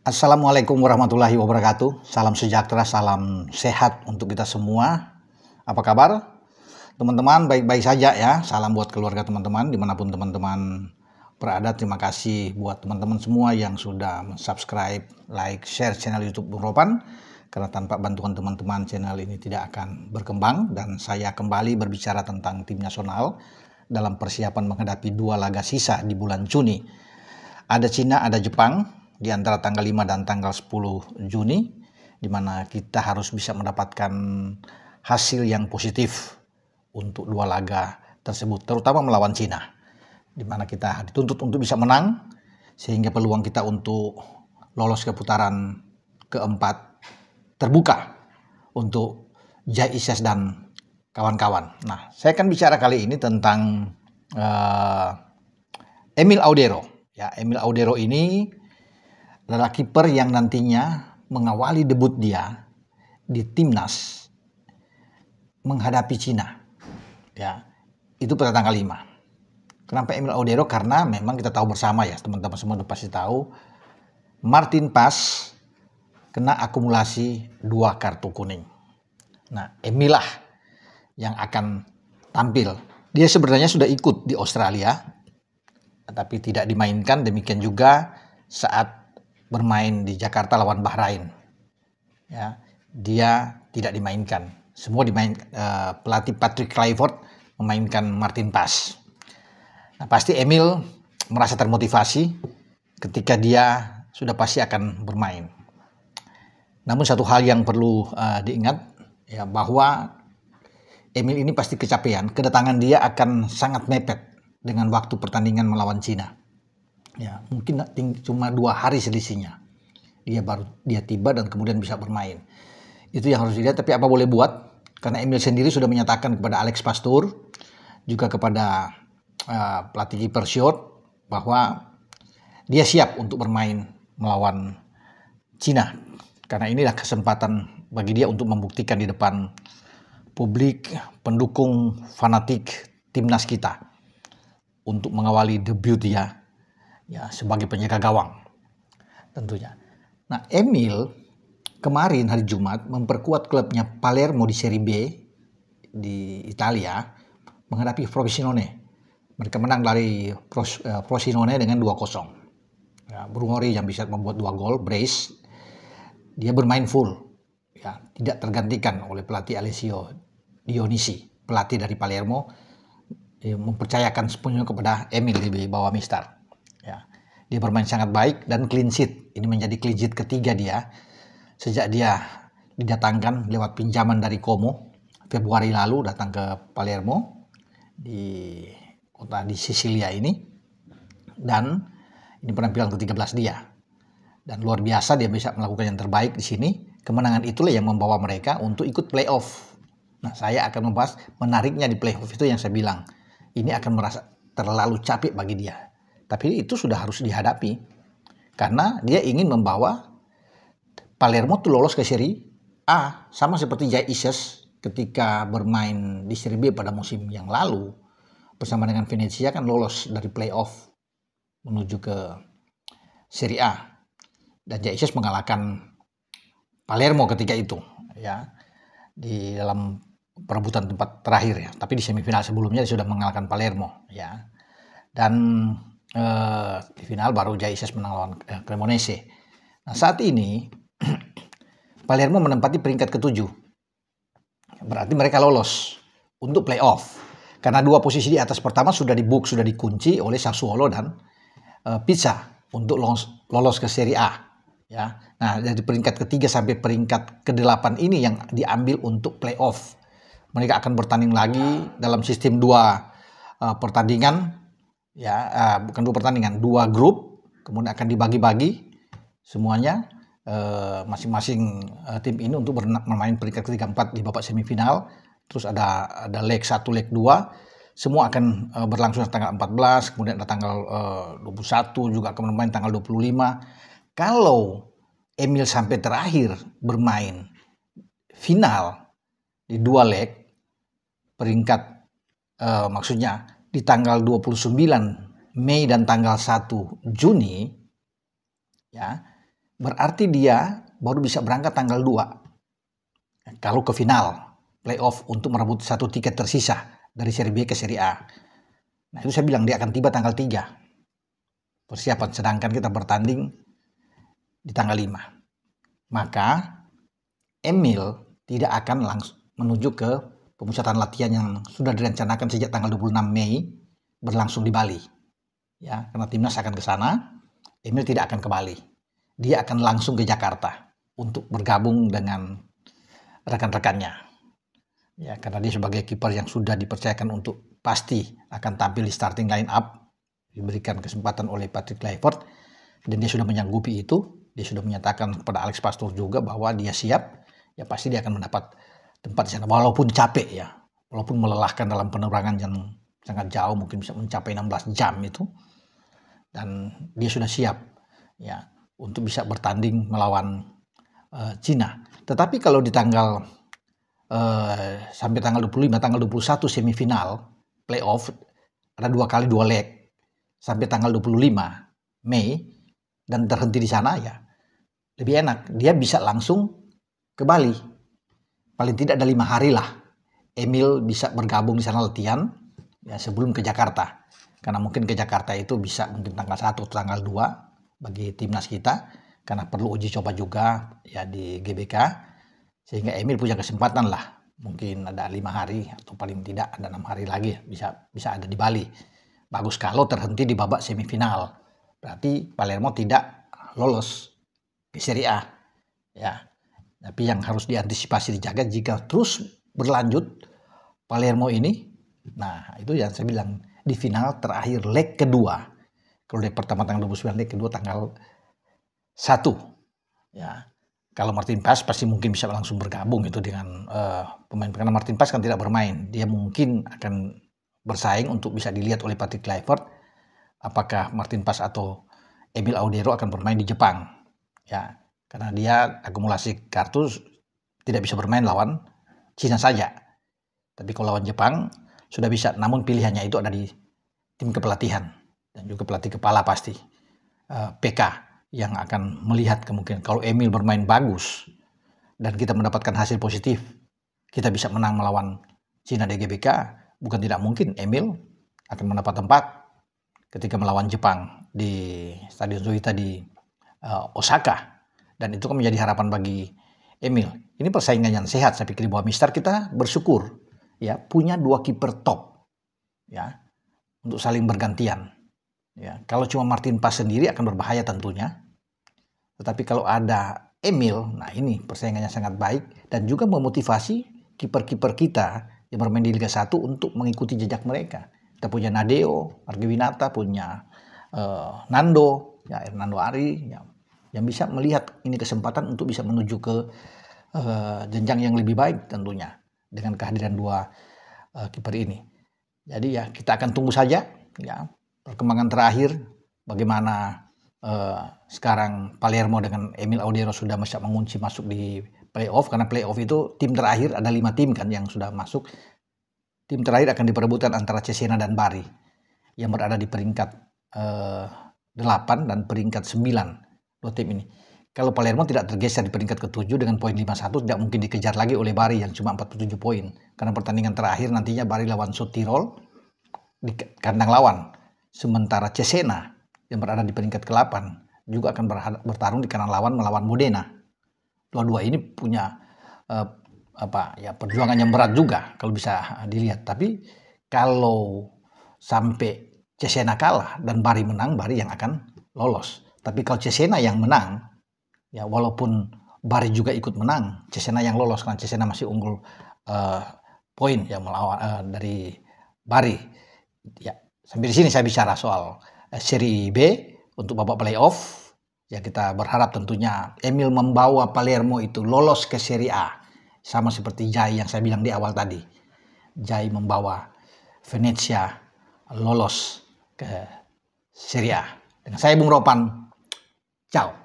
Assalamualaikum warahmatullahi wabarakatuh. Salam sejahtera, salam sehat untuk kita semua. Apa kabar? Teman-teman baik-baik saja ya. Salam buat keluarga teman-teman dimanapun teman-teman berada. Terima kasih buat teman-teman semua yang sudah subscribe, like, share channel YouTube Bung Ropan. Karena tanpa bantuan teman-teman channel ini tidak akan berkembang. Dan saya kembali berbicara tentang tim nasional dalam persiapan menghadapi 2 laga sisa di bulan Juni. Ada Cina, ada Jepang di antara tanggal 5 dan tanggal 10 Juni, di mana kita harus bisa mendapatkan hasil yang positif untuk 2 laga tersebut, terutama melawan Cina, di mana kita dituntut untuk bisa menang, sehingga peluang kita untuk lolos ke putaran keempat terbuka untuk JICES dan kawan-kawan. Nah, saya akan bicara kali ini tentang Emil Audero. Ya, Emil Audero ini adalah kiper yang nantinya mengawali debut dia di timnas menghadapi Cina. Ya, itu pada tanggal 5. Kenapa Emil Audero? Karena memang kita tahu bersama ya, teman-teman semua udah pasti tahu, Martin Paes kena akumulasi 2 kartu kuning. Nah, Emil lah yang akan tampil. Dia sebenarnya sudah ikut di Australia, tapi tidak dimainkan. Demikian juga saat bermain di Jakarta lawan Bahrain. Ya, dia tidak dimainkan. Semua pelatih Patrick Kluivert memainkan Martin Paes. Nah, pasti Emil merasa termotivasi ketika dia sudah pasti akan bermain. Namun satu hal yang perlu diingat ya, bahwa Emil ini pasti kecapean. Kedatangan dia akan sangat mepet dengan waktu pertandingan melawan Cina. Ya, mungkin cuma 2 hari selisihnya. Dia tiba dan kemudian bisa bermain. Itu yang harus dilihat, tapi apa boleh buat? Karena Emil sendiri sudah menyatakan kepada Alex Pastur, juga kepada pelatih kiper Short, bahwa dia siap untuk bermain melawan Cina. Karena inilah kesempatan bagi dia untuk membuktikan di depan publik, pendukung fanatik timnas kita, untuk mengawali debut dia ya sebagai penjaga gawang tentunya. Nah, Emil kemarin hari Jumat memperkuat klubnya Palermo di Serie B di Italia menghadapi Frosinone. Mereka menang dari Frosinone dengan 2-0. Ya, Brunori yang bisa membuat 2 gol, brace. Dia bermain full. Ya, tidak tergantikan oleh pelatih Alessio Dionisi, pelatih dari Palermo. Mempercayakan sepenuhnya kepada Emil di bawah Mister. Ya, dia bermain sangat baik dan clean sheet. Ini menjadi clean sheet ketiga dia sejak dia didatangkan lewat pinjaman dari Como Februari lalu, datang ke Palermo di kota di Sisilia ini, dan ini penampilan ke-13 dia. Dan luar biasa dia bisa melakukan yang terbaik di sini. Kemenangan itulah yang membawa mereka untuk ikut playoff. Nah, saya akan membahas menariknya di playoff itu yang saya bilang. Ini akan merasa terlalu capek bagi dia. Tapi itu sudah harus dihadapi. Karena dia ingin membawa Palermo tuh lolos ke Serie A. Sama seperti JICES ketika bermain di Serie B pada musim yang lalu. Bersama dengan Venezia kan lolos dari playoff menuju ke Serie A. Dan JICES mengalahkan Palermo ketika itu. Ya, di dalam perebutan tempat terakhir ya, tapi di semifinal sebelumnya dia sudah mengalahkan Palermo ya, dan di final baru JICES menang lawan Cremonese. Nah, saat ini Palermo menempati peringkat ke-7, berarti mereka lolos untuk playoff karena 2 posisi di atas pertama sudah dikunci oleh Sassuolo dan Pisa untuk lolos ke Serie A ya. Nah, dari peringkat ke-3 sampai peringkat ke-8 ini yang diambil untuk playoff. Mereka akan bertanding lagi dalam sistem 2 pertandingan, ya, bukan 2 pertandingan, 2 grup, kemudian akan dibagi-bagi semuanya masing-masing tim ini untuk bermain peringkat ke-3, 4 di babak semifinal. Terus ada leg 1, leg 2, semua akan berlangsung tanggal 14, kemudian ada tanggal 21 juga akan bermain tanggal 25. Kalau Emil sampai terakhir bermain final di 2 leg, peringkat maksudnya di tanggal 29 Mei dan tanggal 1 Juni ya, berarti dia baru bisa berangkat tanggal 2 kalau ke final playoff untuk merebut 1 tiket tersisa dari Serie B ke Serie A. Nah itu saya bilang dia akan tiba tanggal 3 persiapan, sedangkan kita bertanding di tanggal 5. Maka Emil tidak akan langsung menuju ke pemusatan latihan yang sudah direncanakan sejak tanggal 26 Mei berlangsung di Bali. Ya, karena timnas akan ke sana, Emil tidak akan ke Bali. Dia akan langsung ke Jakarta untuk bergabung dengan rekan-rekannya. Ya, karena dia sebagai kiper yang sudah dipercayakan untuk pasti akan tampil di starting line up, diberikan kesempatan oleh Patrick Kluivert, dan dia sudah menyanggupi itu. Dia sudah menyatakan kepada Alex Pastoor juga bahwa dia siap, ya pasti dia akan mendapat tempat di sana, walaupun capek ya, walaupun melelahkan dalam penerbangan yang sangat jauh, mungkin bisa mencapai 16 jam itu, dan dia sudah siap ya untuk bisa bertanding melawan Cina. Tetapi kalau di tanggal sampai tanggal 25, tanggal 21 semifinal playoff, ada 2 kali 2 leg sampai tanggal 25 Mei dan terhenti di sana, ya lebih enak. Dia bisa langsung ke Bali. Paling tidak ada 5 hari lah Emil bisa bergabung di sana latihan ya sebelum ke Jakarta. Karena mungkin ke Jakarta itu bisa mungkin tanggal 1 atau tanggal 2 bagi timnas kita, karena perlu uji coba juga ya di GBK. Sehingga Emil punya kesempatan lah, mungkin ada 5 hari atau paling tidak ada 6 hari lagi bisa ada di Bali. Bagus kalau terhenti di babak semifinal, berarti Palermo tidak lolos ke Serie A. Ya, tapi yang harus diantisipasi dijaga jika terus berlanjut Palermo ini. Nah itu yang saya bilang di final terakhir leg kedua. Kalau leg pertama tanggal 29, leg kedua tanggal 1. Ya. Kalau Martin Paz pasti mungkin bisa langsung bergabung itu dengan pemain, karena Martin Paz kan tidak bermain. Dia mungkin akan bersaing untuk bisa dilihat oleh Patrick Kluivert apakah Martin Paz atau Emil Audero akan bermain di Jepang. Ya, karena dia akumulasi kartu tidak bisa bermain lawan Cina saja. Tapi kalau lawan Jepang sudah bisa, namun pilihannya itu ada di tim kepelatihan dan juga pelatih kepala pasti PK yang akan melihat kemungkinan kalau Emil bermain bagus dan kita mendapatkan hasil positif, kita bisa menang melawan Cina di GBK, bukan tidak mungkin Emil akan mendapat tempat ketika melawan Jepang di Stadion Zoita di Osaka, dan itu kan menjadi harapan bagi Emil. Ini persaingan yang sehat, saya pikir di bawah Mister kita bersyukur ya punya 2 kiper top ya untuk saling bergantian. Ya, kalau cuma Martin Paz sendiri akan berbahaya tentunya. Tetapi kalau ada Emil, nah ini persaingannya sangat baik dan juga memotivasi kiper-kiper kita yang bermain di Liga 1 untuk mengikuti jejak mereka. Kita punya Nadeo, Argewinata, punya Nando, ya Hernando Ari, ya, yang bisa melihat ini kesempatan untuk bisa menuju ke jenjang yang lebih baik tentunya dengan kehadiran 2 kiper ini. Jadi ya kita akan tunggu saja ya perkembangan terakhir bagaimana sekarang Palermo dengan Emil Audero sudah bisa mengunci masuk di playoff, karena playoff itu tim terakhir ada 5 tim kan yang sudah masuk. Tim terakhir akan diperebutkan antara Cesena dan Bari yang berada di peringkat 8 dan peringkat 9, 2 tim ini. Kalau Palermo tidak tergeser di peringkat ke-7 dengan poin 51, tidak mungkin dikejar lagi oleh Bari yang cuma 47 poin. Karena pertandingan terakhir nantinya Bari lawan Südtirol di kandang lawan. Sementara Cesena yang berada di peringkat ke-8 juga akan bertarung di kandang lawan melawan Modena. Dua-dua ini punya perjuangan yang berat juga kalau bisa dilihat. Tapi kalau sampai Cesena kalah dan Bari menang, Bari yang akan lolos. Tapi kalau Cesena yang menang, ya walaupun Bari juga ikut menang, Cesena yang lolos karena Cesena masih unggul poin yang melawan dari Bari. Ya, sampai di sini saya bicara soal Serie B untuk babak playoff. Ya kita berharap tentunya Emil membawa Palermo itu lolos ke Serie A. Sama seperti Jai yang saya bilang di awal tadi. Jai membawa Venezia lolos ke Serie A. Dengan saya Bung Ropan. Ciao.